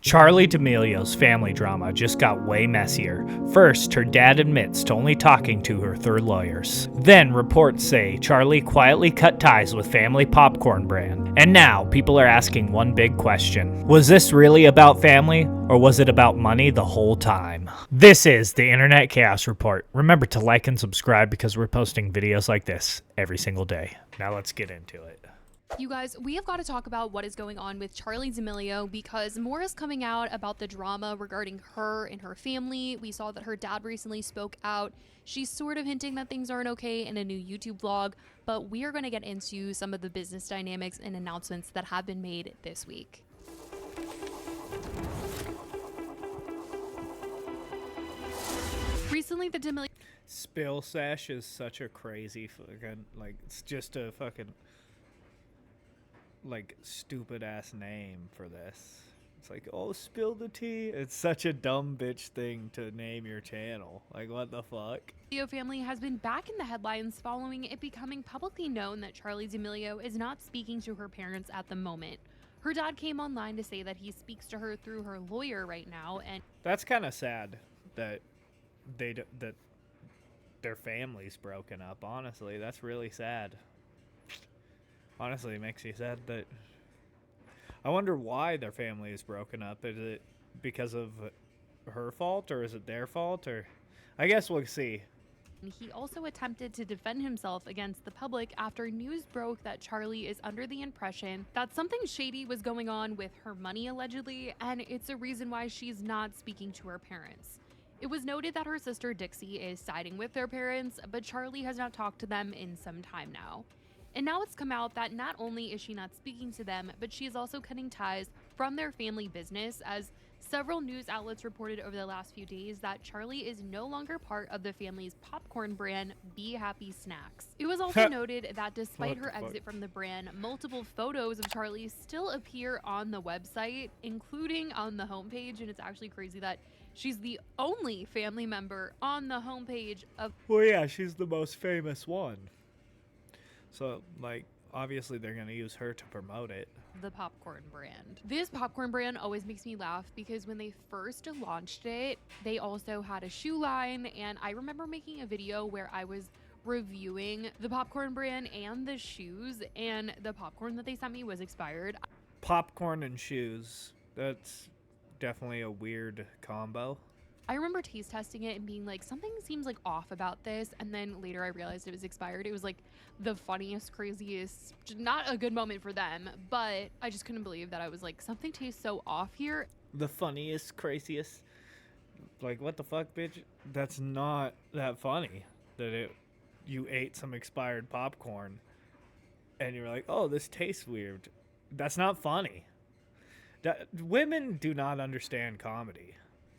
Charli D'Amelio's family drama just got way messier. First, her dad admits to only talking to her through lawyers. Then, reports say Charli quietly cut ties with family popcorn brand. And now, people are asking one big question. Was this really about family, or was it about money the whole time? This is the Internet Chaos Report. Remember to like and subscribe because we're posting videos like this every single day. Now let's get into it. You guys, we have got to talk about what is going on with Charli D'Amelio because more is coming out about the drama regarding her and her family. We saw that her dad recently spoke out. She's sort of hinting that things aren't okay in a new YouTube vlog, but we are going to get into some of the business dynamics and announcements that have been made this week. Recently, the D'Amelio Spill Sesh is such a crazy fucking, it's just a fucking stupid ass name for this. It's like, oh, spill the tea. It's such a dumb bitch thing to name your channel. Like, what the fuck? The family has been back in the headlines following it becoming publicly known that Charli D'Amelio is not speaking to her parents at the moment. Her dad came online to say that he speaks to her through her lawyer right now, and that's kind of sad that that their family's broken up. Honestly, that's really sad. Honestly, it makes me sad that I wonder why their family is broken up. Is it because of her fault, or is it their fault? Or I guess we'll see. He also attempted to defend himself against the public after news broke that Charli is under the impression that something shady was going on with her money allegedly, and it's a reason why she's not speaking to her parents. It was noted that her sister Dixie is siding with their parents, but Charli has not talked to them in some time now. And now it's come out that not only is she not speaking to them, but she is also cutting ties from their family business, as several news outlets reported over the last few days that Charli is no longer part of the family's popcorn brand, Be Happy Snacks. It was also noted that despite her exit from the brand, multiple photos of Charli still appear on the website, including on the homepage, and it's actually crazy that she's the only family member on the homepage of— Well, yeah, she's the most famous one. So, obviously they're going to use her to promote it. The popcorn brand. This popcorn brand always makes me laugh because when they first launched it, they also had a shoe line, and I remember making a video where I was reviewing the popcorn brand and the shoes, and the popcorn that they sent me was expired. Popcorn and shoes. That's definitely a weird combo. I remember taste testing it and being like, something seems off about this, and then later I realized it was expired. It was the funniest, craziest, not a good moment for them, but I just couldn't believe that. I was like, something tastes so off here. The funniest, craziest, what the fuck, bitch? That's not that funny that you ate some expired popcorn and you're like, oh, this tastes weird. That's not funny. Women do not understand comedy.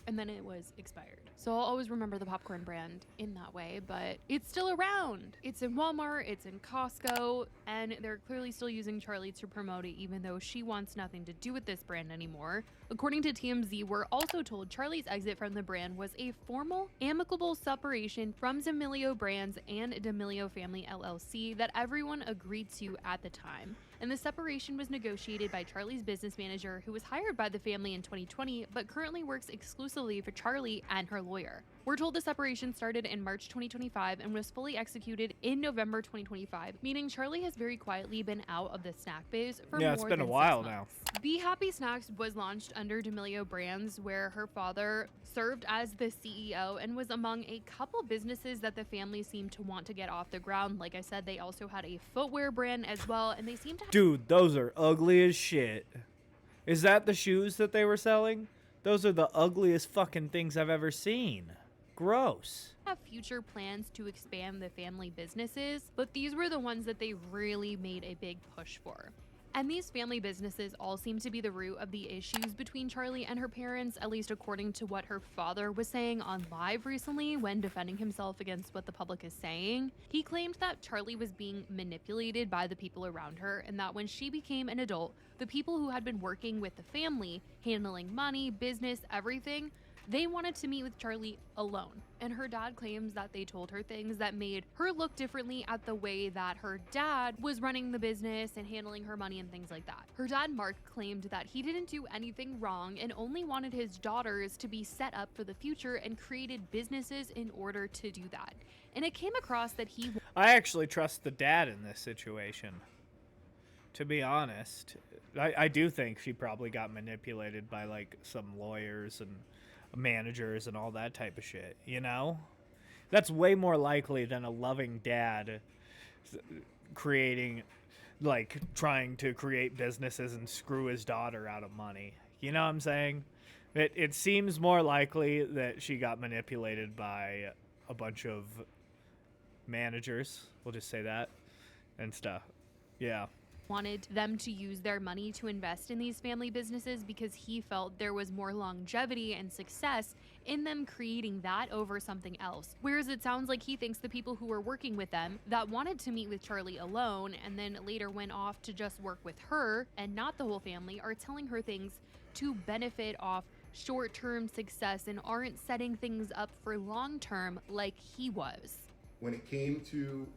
And then it was expired. So I'll always remember the popcorn brand in that way, but it's still around. It's in Walmart, it's in Costco, and they're clearly still using Charli to promote it, even though she wants nothing to do with this brand anymore. According to TMZ, we're also told Charli's exit from the brand was a formal, amicable separation from D'Amelio Brands and D'Amelio Family LLC that everyone agreed to at the time. And the separation was negotiated by Charli's business manager, who was hired by the family in 2020, but currently works exclusively for Charli and her lawyer. We're told the separation started in March 2025 and was fully executed in November 2025, meaning Charli has very quietly been out of the snack biz for more than 6 months. Yeah, it's been a while now. Be Happy Snacks was launched under D'Amelio Brands, where her father served as the CEO and was among a couple businesses that the family seemed to want to get off the ground. Like I said, they also had a footwear brand as well, and they seem to have— Dude, those are ugly as shit. Is that the shoes that they were selling? Those are the ugliest fucking things I've ever seen. Gross. Have future plans to expand the family businesses, but these were the ones that they really made a big push for. And these family businesses all seem to be the root of the issues between Charli and her parents, at least according to what her father was saying on live recently when defending himself against what the public is saying. He claimed that Charli was being manipulated by the people around her, and that when she became an adult, the people who had been working with the family, handling money, business, everything, They wanted to meet with Charli alone, and her dad claims that they told her things that made her look differently at the way that her dad was running the business and handling her money and things like that. Her dad, Mark, claimed that he didn't do anything wrong and only wanted his daughters to be set up for the future and created businesses in order to do that. And it came across that I actually trust the dad in this situation. To be honest, I do think she probably got manipulated by like some lawyers and managers and all that type of shit, you know? That's way more likely than a loving dad creating, like, trying to create businesses and screw his daughter out of money. You know what I'm saying? It seems more likely that she got manipulated by a bunch of managers, we'll just say that, and stuff. Yeah. Wanted them to use their money to invest in these family businesses because he felt there was more longevity and success in them creating that over something else. Whereas it sounds like he thinks the people who were working with them that wanted to meet with Charli alone and then later went off to just work with her and not the whole family are telling her things to benefit off short-term success and aren't setting things up for long-term like he was. When it came to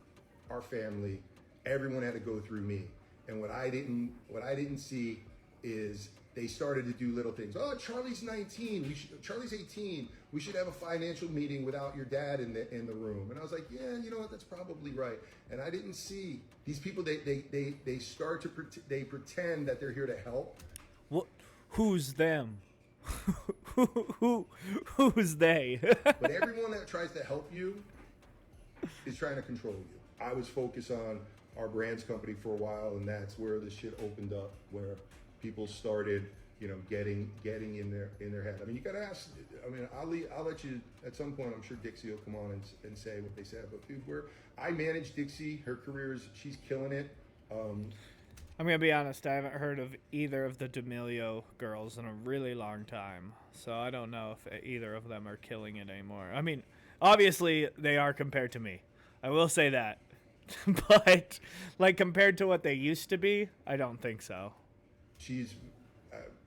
our family, everyone had to go through me. And what I didn't see is they started to do little things. Oh, Charli's 19. Charli's 18. We should have a financial meeting without your dad in the room. And I was like, yeah, you know what? That's probably right. And I didn't see these people. They start to they pretend that they're here to help. What? Who's them? Who's they? But everyone that tries to help you is trying to control you. I was focused on our brands company for a while, and that's where the shit opened up, where people started, you know, getting in their head. I mean, you gotta ask. I mean, I'll let you at some point. I'm sure Dixie will come on and say what they said. But dude, I manage Dixie. Her career she's killing it. I'm gonna be honest. I haven't heard of either of the D'Amelio girls in a really long time, so I don't know if either of them are killing it anymore. I mean, obviously they are compared to me. I will say that. But, like, compared to what they used to be, I don't think so. She's,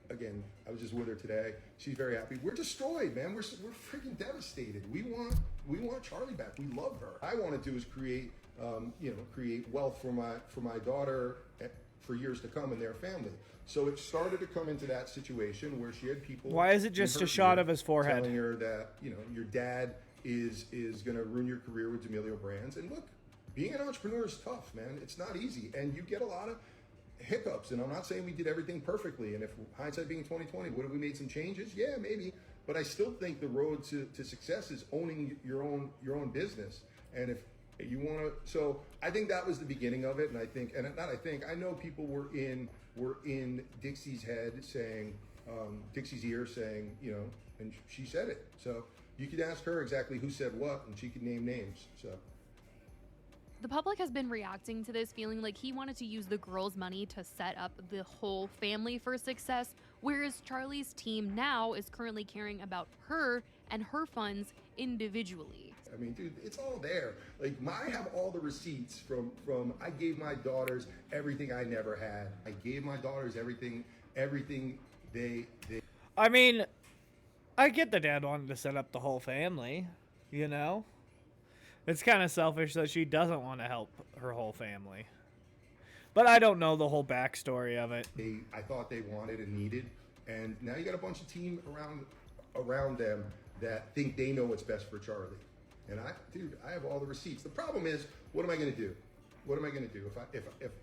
again, I was just with her today. She's very happy. We're destroyed, man. We're freaking devastated. We want Charli back. We love her. I want to do is create wealth for my daughter for years to come and their family. So it started to come into that situation where she had people. Why is it just a shot of his forehead? Telling her that, you know, your dad is going to ruin your career with D'Amelio Brands. And look, being an entrepreneur is tough, man. It's not easy, and you get a lot of hiccups. And I'm not saying we did everything perfectly. And if hindsight being 2020, would have we made some changes? Yeah, maybe. But I still think the road to success is owning your own business. And if you want to, so I think that was the beginning of it. And I know people were in Dixie's head saying, Dixie's ear saying, you know, and she said it. So you could ask her exactly who said what, and she could name names. So. The public has been reacting to this, feeling like he wanted to use the girls' money to set up the whole family for success, whereas Charli's team now is currently caring about her and her funds individually. I mean, dude, it's all there. Like, I have all the receipts from I gave my daughters everything I never had. I gave my daughters everything they. I mean, I get the dad wanted to set up the whole family, you know? It's kind of selfish that she doesn't want to help her whole family. But I don't know the whole backstory of it. I thought they wanted and needed. And now you got a bunch of team around them that think they know what's best for Charli. And I have all the receipts. The problem is, what am I going to do? What am I going to do?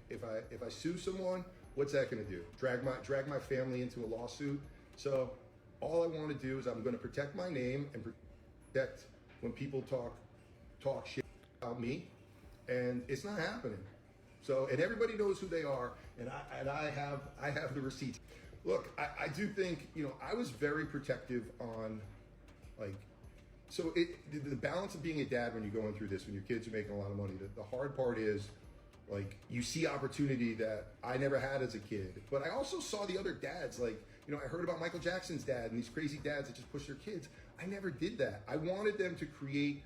If I sue someone, what's that going to do? Drag my family into a lawsuit? So all I want to do is I'm going to protect my name and protect when people talk shit about me, and it's not happening. So, and everybody knows who they are, and I have the receipts. Look, I do think, you know, I was very protective on, like, so the balance of being a dad when you're going through this, when your kids are making a lot of money, the hard part is, like, you see opportunity that I never had as a kid, but I also saw the other dads, like, you know, I heard about Michael Jackson's dad and these crazy dads that just push their kids. I never did that. I wanted them to create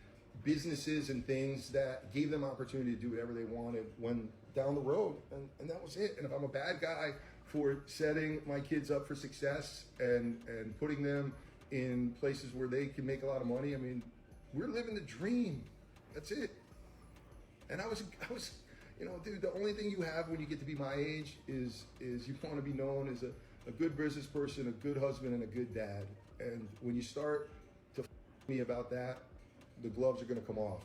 businesses and things that gave them opportunity to do whatever they wanted when down the road, and that was it. And if I'm a bad guy for setting my kids up for success and putting them in places where they can make a lot of money. I mean, we're living the dream. That's it. And I was, you know, dude, the only thing you have when you get to be my age is you want to be known as a good business person, a good husband, and a good dad. And when you start to me about that, the gloves are going to come off.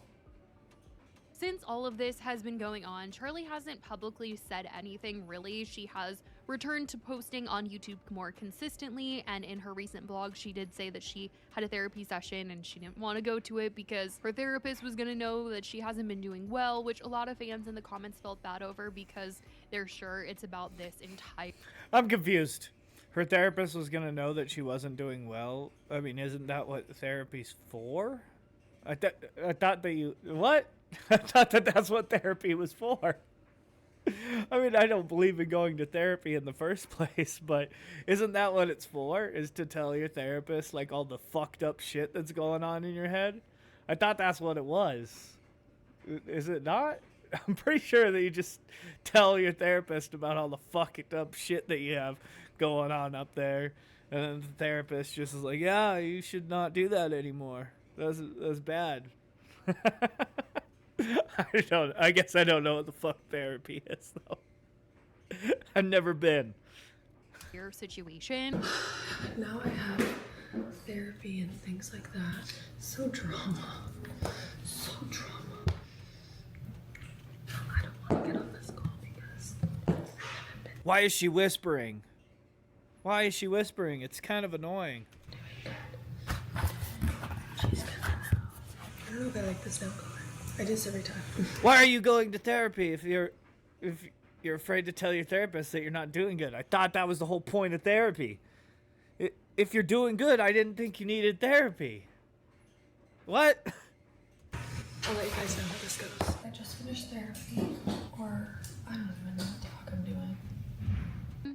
Since all of this has been going on, Charli hasn't publicly said anything really. She has returned to posting on YouTube more consistently, and in her recent blog, she did say that she had a therapy session and she didn't want to go to it because her therapist was going to know that she hasn't been doing well, which a lot of fans in the comments felt bad over because they're sure it's about this entire... I'm confused. Her therapist was going to know that she wasn't doing well? I mean, isn't that what therapy's for? I thought that you... What? I thought that that's what therapy was for. I mean, I don't believe in going to therapy in the first place, but isn't that what it's for? Is to tell your therapist, like, all the fucked up shit that's going on in your head? I thought that's what it was. Is it not? I'm pretty sure that you just tell your therapist about all the fucked up shit that you have going on up there, and then the therapist just is like, yeah, you should not do that anymore. That's bad. I guess I don't know what the fuck therapy is, though. I've never been. Your situation. Now I have therapy and things like that. So drama. So drama. I don't want to get on this call because I haven't been Why is she whispering? Why is she whispering? It's kind of annoying. doing good. She's gonna know. I don't know if I like this note going. I do this every time. Why are you going to therapy if you're afraid to tell your therapist that you're not doing good? I thought that was the whole point of therapy. If you're doing good, I didn't think you needed therapy. What? I'll let you guys know how this goes. I just finished therapy, or I don't even know what the fuck I'm doing.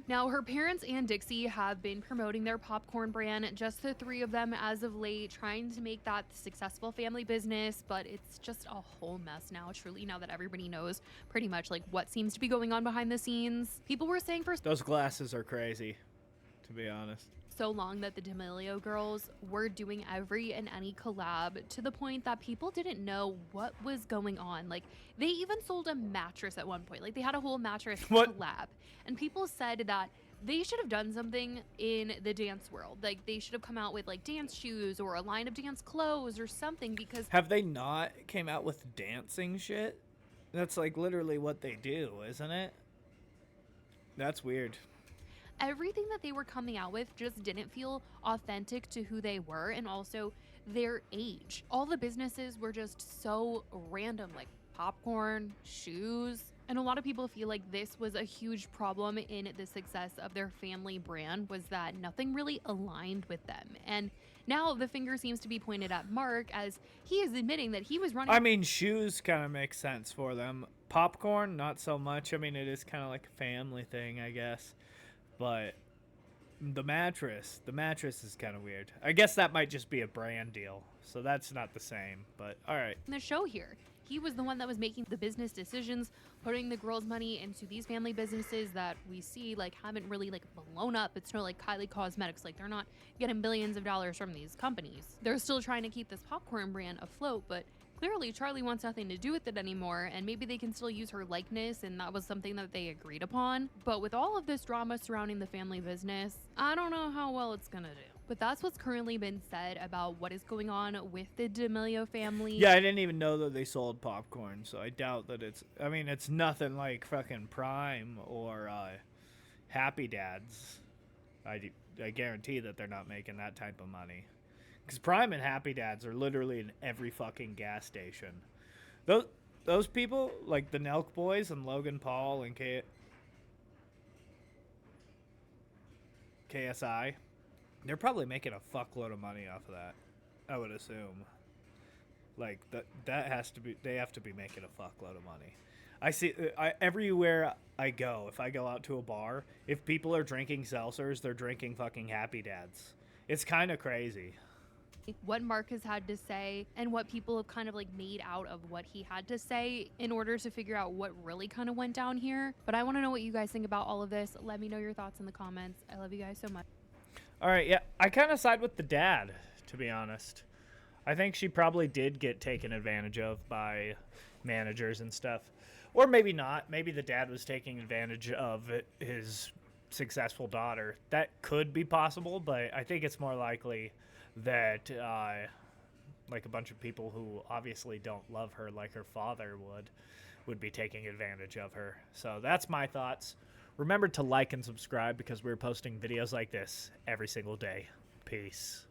Now, her parents and Dixie have been promoting their popcorn brand, just the three of them as of late, trying to make that successful family business, but it's just a whole mess now, truly, now that everybody knows pretty much like what seems to be going on behind the scenes. People were saying for Those glasses are crazy, to be honest. so long that the D'Amelio girls were doing every and any collab to the point that people didn't know what was going on. Like, they even sold a mattress at one point. Like, they had a whole mattress What? collab. And people said that they should have done something in the dance world. Like, they should have come out with, like, dance shoes or a line of dance clothes or something because... Have they not came out with dancing shit? That's, like, literally what they do, isn't it? That's weird. Everything that they were coming out with just didn't feel authentic to who they were and also their age. All the businesses were just so random, like popcorn, shoes. And a lot of people feel like this was a huge problem in the success of their family brand, was that nothing really aligned with them. And now the finger seems to be pointed at Mark as he is admitting that he was running... I mean, shoes kind of make sense for them. Popcorn, not so much. I mean, it is kind of like a family thing, I guess. But the mattress is kind of weird. I guess that might just be a brand deal. So that's not the same, but all right. in the show here. He was the one that was making the business decisions, putting the girls' money into these family businesses that we see like haven't really like blown up. It's not like Kylie Cosmetics, like they're not getting billions of dollars from these companies. They're still trying to keep this popcorn brand afloat, but clearly Charli wants nothing to do with it anymore, and maybe they can still use her likeness, and that was something that they agreed upon. But with all of this drama surrounding the family business, I don't know how well it's gonna do. But that's what's currently been said about what is going on with the D'Amelio family. Yeah, I didn't even know that they sold popcorn, so I doubt that it's... I mean, it's nothing like fucking Prime or Happy Dads. I guarantee that they're not making that type of money. Because Prime and Happy Dads are literally in every fucking gas station. Those people, like the Nelk Boys and Logan Paul and KSI... They're probably making a fuckload of money off of that, I would assume. Like, that has to be... They have to be making a fuckload of money. I see... everywhere I go, if I go out to a bar, if people are drinking seltzers, they're drinking fucking Happy Dads. It's kind of crazy. What Mark has had to say and what people have kind of like made out of what he had to say in order to figure out what really kind of went down here. But I want to know what you guys think about all of this. Let me know your thoughts in the comments. I love you guys so much. All right, yeah, I kind of side with the dad, to be honest. I think she probably did get taken advantage of by managers and stuff. Or maybe not. Maybe the dad was taking advantage of his successful daughter. That could be possible, but I think it's more likely that like a bunch of people who obviously don't love her like her father would be taking advantage of her. So that's my thoughts. Remember to like and subscribe because we're posting videos like this every single day. Peace.